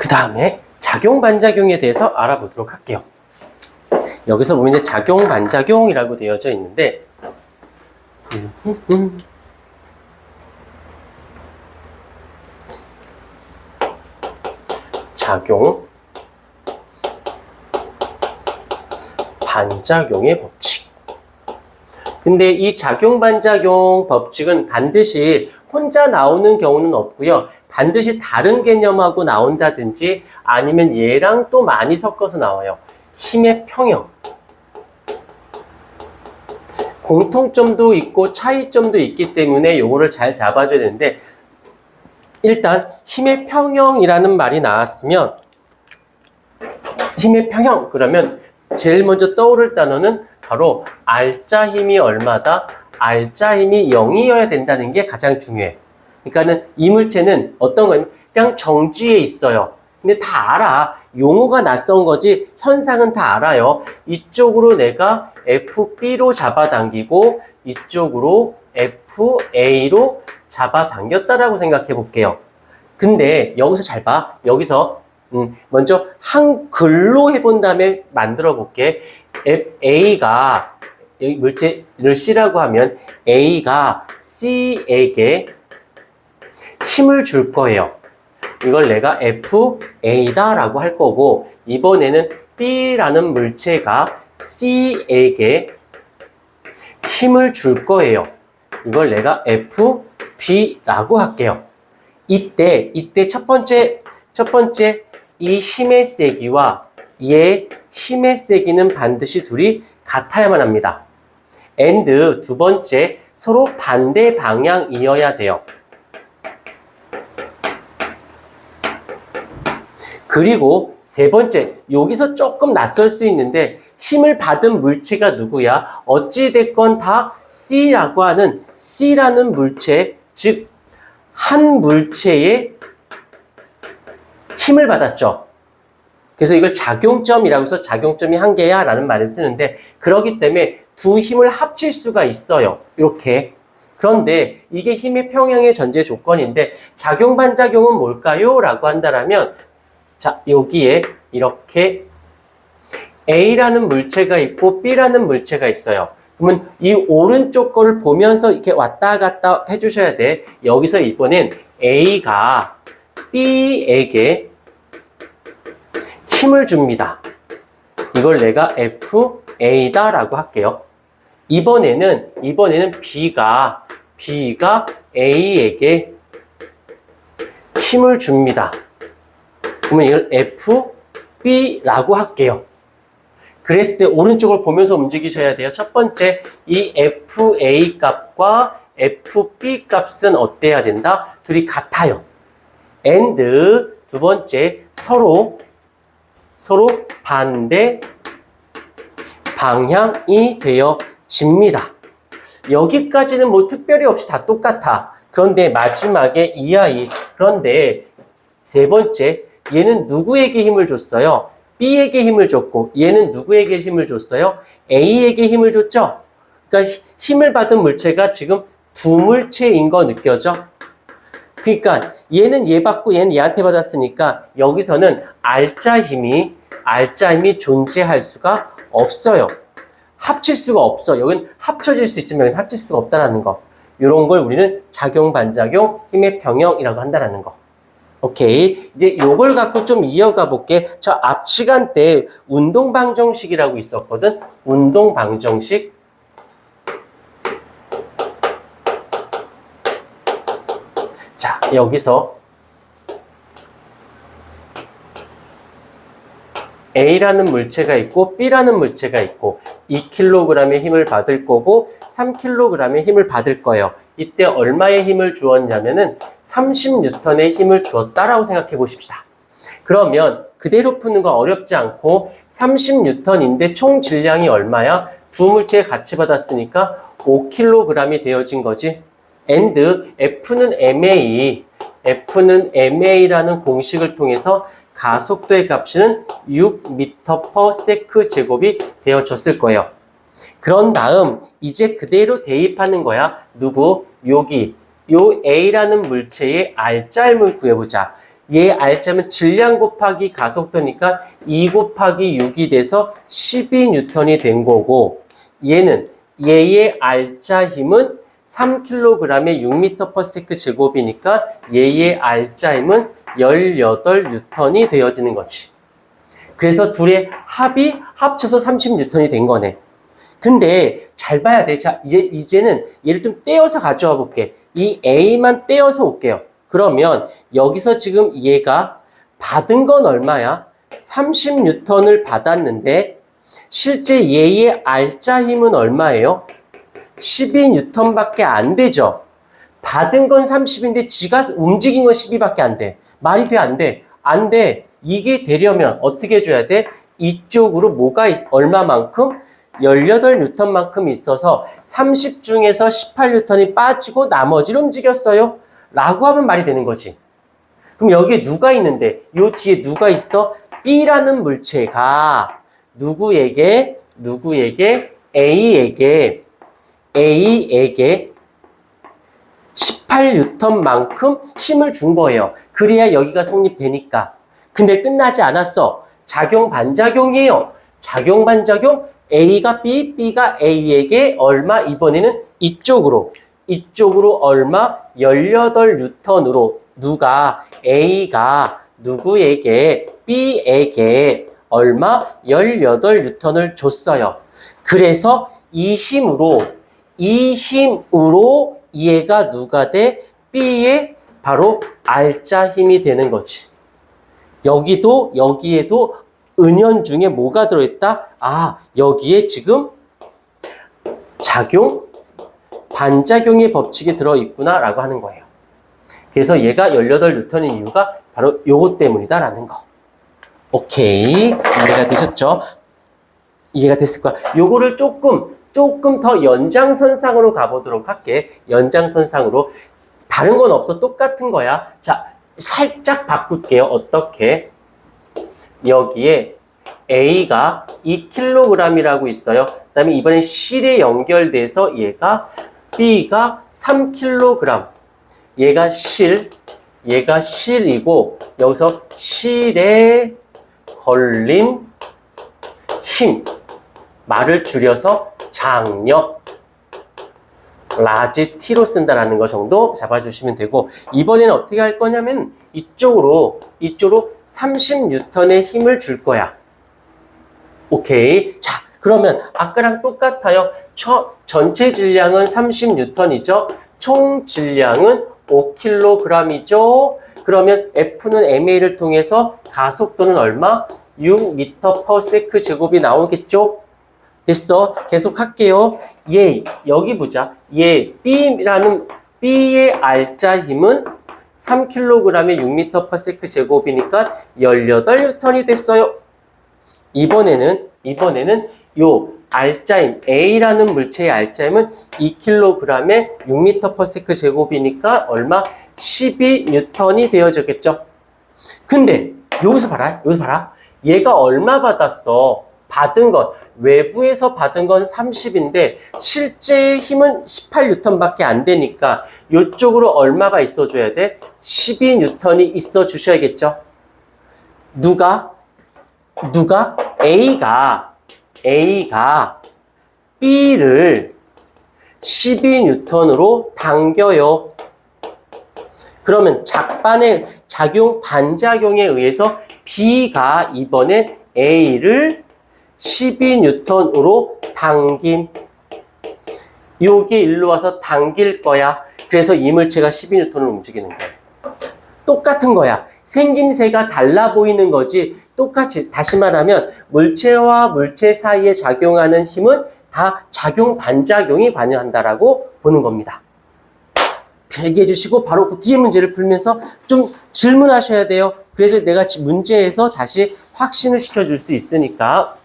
그 다음에 작용 반작용에 대해서 알아보도록 할게요. 여기서 보면 이제 작용 반작용이라고 되어져 있는데 작용 반작용의 법칙. 근데 이 작용 반작용 법칙은 반드시 혼자 나오는 경우는 없고요. 반드시 다른 개념하고 나온다든지 아니면 얘랑 또 많이 섞어서 나와요. 힘의 평형. 공통점도 있고 차이점도 있기 때문에 요거를 잘 잡아줘야 되는데, 일단 힘의 평형이라는 말이 나왔으면 힘의 평형 그러면 제일 먼저 떠오를 단어는 바로 R자 힘이 얼마다, R자 힘이 0이어야 된다는 게 가장 중요해. 그러니까는 이 물체는 어떤 거냐면 그냥 정지에 있어요. 근데 다 알아. 용어가 낯선 거지 현상은 다 알아요. 이쪽으로 내가 FB로 잡아당기고 이쪽으로 FA로 잡아당겼다라고 생각해 볼게요. 근데 여기서 잘 봐. 여기서 먼저 한글로 해본 다음에 만들어 볼게. A가 여기 물체를 C라고 하면 A가 C에게 힘을 줄 거예요. 이걸 내가 FA다라고 할 거고, 이번에는 B라는 물체가 C에게 힘을 줄 거예요. 이걸 내가 FB라고 할게요. 이때 첫 번째 이 힘의 세기와 얘 힘의 세기는 반드시 둘이 같아야만 합니다. and 두 번째, 서로 반대 방향이어야 돼요. 그리고 세 번째, 여기서 조금 낯설 수 있는데 힘을 받은 물체가 누구야? 어찌됐건 다 C라고 하는 C라는 물체, 즉 한 물체에 힘을 받았죠. 그래서 이걸 작용점이라고 해서 작용점이 한 개야 라는 말을 쓰는데, 그렇기 때문에 두 힘을 합칠 수가 있어요. 이렇게. 그런데 이게 힘의 평형의 전제 조건인데 작용 반작용은 뭘까요? 라고 한다면, 자, 여기에 이렇게 A라는 물체가 있고 B라는 물체가 있어요. 그러면 이 오른쪽 거를 보면서 이렇게 왔다 갔다 해주셔야 돼. 여기서 이번엔 A가 B에게 힘을 줍니다. 이걸 내가 FA다라고 할게요. 이번에는 B가 A에게 힘을 줍니다. 그러면 이걸 FB라고 할게요. 그랬을 때 오른쪽을 보면서 움직이셔야 돼요. 첫 번째, 이 FA 값과 FB 값은 어때야 된다? 둘이 같아요. and 두 번째, 서로 반대 방향이 되어집니다. 여기까지는 뭐 특별히 없이 다 똑같아. 그런데 마지막에 이 아이, 그런데 세 번째, 얘는 누구에게 힘을 줬어요? B에게 힘을 줬고, 얘는 누구에게 힘을 줬어요? A에게 힘을 줬죠? 그러니까 힘을 받은 물체가 지금 두 물체인 거 느껴져? 그러니까 얘는 얘 받고 얘는 얘한테 받았으니까 여기서는 R자 힘이 존재할 수가 없어요. 합칠 수가 없어. 여긴 합쳐질 수 있지만 여긴 합칠 수가 없다라는 거. 이런 걸 우리는 작용 반작용, 힘의 평형이라고 한다라는 거. 오케이. 이제 요걸 갖고 좀 이어가 볼게. 저 앞 시간 때 운동방정식이라고 있었거든. 운동방정식. 자, 여기서 A라는 물체가 있고 B라는 물체가 있고 2kg의 힘을 받을 거고 3kg의 힘을 받을 거예요. 이때 얼마의 힘을 주었냐면은 30N의 힘을 주었다라고 생각해 보십시다. 그러면 그대로 푸는 거 어렵지 않고 30N인데 총 질량이 얼마야? 두 물체 같이 받았으니까 5kg이 되어진 거지. and F는 MA라는 공식을 통해서 가속도의 값은 6m/s 제곱이 되어졌을 거예요. 그런 다음 이제 그대로 대입하는 거야. 누구? 여기 요 A라는 물체의 R자 힘을 구해보자. 얘의 R자면 질량 곱하기 가속도니까 2 곱하기 6이 돼서 12N이 된 거고, 얘의 R자 힘은 3kg에 6m/s 제곱이니까 얘의 R자 힘은 18N이 되어지는 거지. 그래서 둘의 합이 합쳐서 30N이 된 거네. 근데 잘 봐야 돼. 자, 이제는 얘를 좀 떼어서 가져와 볼게. 이 A만 떼어서 올게요. 그러면 여기서 지금 얘가 받은 건 얼마야? 30N을 받았는데 실제 얘의 R자 힘은 얼마예요? 12N밖에 안 되죠. 받은 건 30인데 지가 움직인 건 12밖에 안 돼. 말이 돼, 안 돼? 안 돼. 이게 되려면 어떻게 해줘야 돼? 이쪽으로 뭐가 얼마만큼? 18N만큼 있어서 30 중에서 18N이 빠지고 나머지를 움직였어요. 라고 하면 말이 되는 거지. 그럼 여기에 누가 있는데? 요 뒤에 누가 있어? B라는 물체가 누구에게 A에게 18N만큼 힘을 준 거예요. 그래야 여기가 성립되니까. 근데 끝나지 않았어. 작용 반작용이에요. 작용 반작용 A가 B, B가 A에게 얼마? 이번에는 이쪽으로 얼마? 18N으로 A가 누구에게? B에게 얼마? 18N을 줬어요. 그래서 이 힘으로 얘가 누가 돼? B의 바로 R자 힘이 되는 거지. 여기에도 은연중에 뭐가 들어있다? 아, 여기에 지금 작용, 반작용의 법칙이 들어있구나 라고 하는 거예요. 그래서 얘가 18N인 이유가 바로 요것 때문이다 라는 거. 오케이. 이해가 되셨죠? 이해가 됐을 거야. 요거를 조금 더 연장선상으로 가보도록 할게. 연장선상으로. 다른 건 없어. 똑같은 거야. 자, 살짝 바꿀게요. 어떻게? 여기에 A가 2kg이라고 있어요. 그 다음에 이번엔 실에 연결돼서 얘가 B가 3kg. 얘가 실이고 여기서 실에 걸린 힘. 말을 줄여서 장력. 라지 T로 쓴다라는 거 정도 잡아주시면 되고, 이번에는 어떻게 할 거냐면 이쪽으로 30N의 힘을 줄 거야. 오케이. 자, 그러면 아까랑 똑같아요. 전체 질량은 30N이죠. 총 질량은 5kg이죠. 그러면 F는 MA를 통해서 가속도는 얼마? 6m/s 제곱이 나오겠죠? 됐어. 계속 할게요. 여기 보자. B의 R자 힘은 3kg에 6m/s 제곱이니까 18N이 됐어요. 이번에는 요 R자 힘, A라는 물체의 R자 힘은 2kg에 6m/s 제곱이니까 얼마? 12N이 되어졌겠죠. 근데 여기서 봐라. 얘가 얼마 받았어? 받은 것. 외부에서 받은 건 30인데 실제 힘은 18N밖에 안 되니까 이쪽으로 얼마가 있어줘야 돼? 12N이 있어 주셔야겠죠. 누가? A가 B를 12N으로 당겨요. 그러면 작반의 작용 반작용에 의해서 B가 이번에 A를 12N으로 당김. 요게 일로 와서 당길 거야. 그래서 이 물체가 12N을 움직이는 거야. 똑같은 거야. 생김새가 달라 보이는 거지. 똑같이. 다시 말하면 물체와 물체 사이에 작용하는 힘은 다 작용 반작용이 관여한다라고 보는 겁니다. 필기해 주시고 바로 그 뒤에 문제를 풀면서 좀 질문하셔야 돼요. 그래서 내가 문제에서 다시 확신을 시켜줄 수 있으니까.